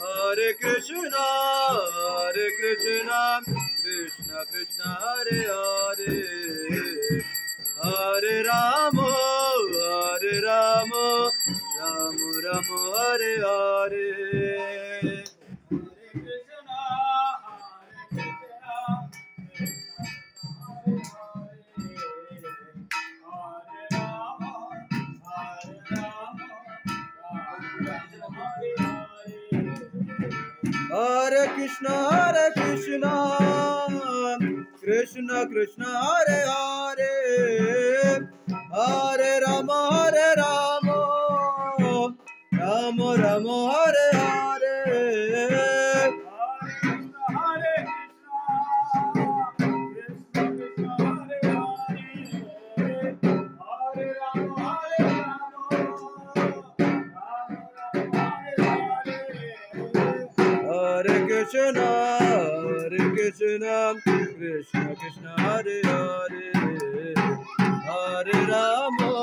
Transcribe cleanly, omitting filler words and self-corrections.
Hare Krishna, Krishna Krishna, Hare Hare, Hare Rama, Rama Rama, Hare Hare. Hare Krishna, Krishna Krishna, Hare Hare, Hare Rama, Rama Rama, Hare Hare. Hare Krishna, Krishna Krishna, Hare Hare, Hare Rama,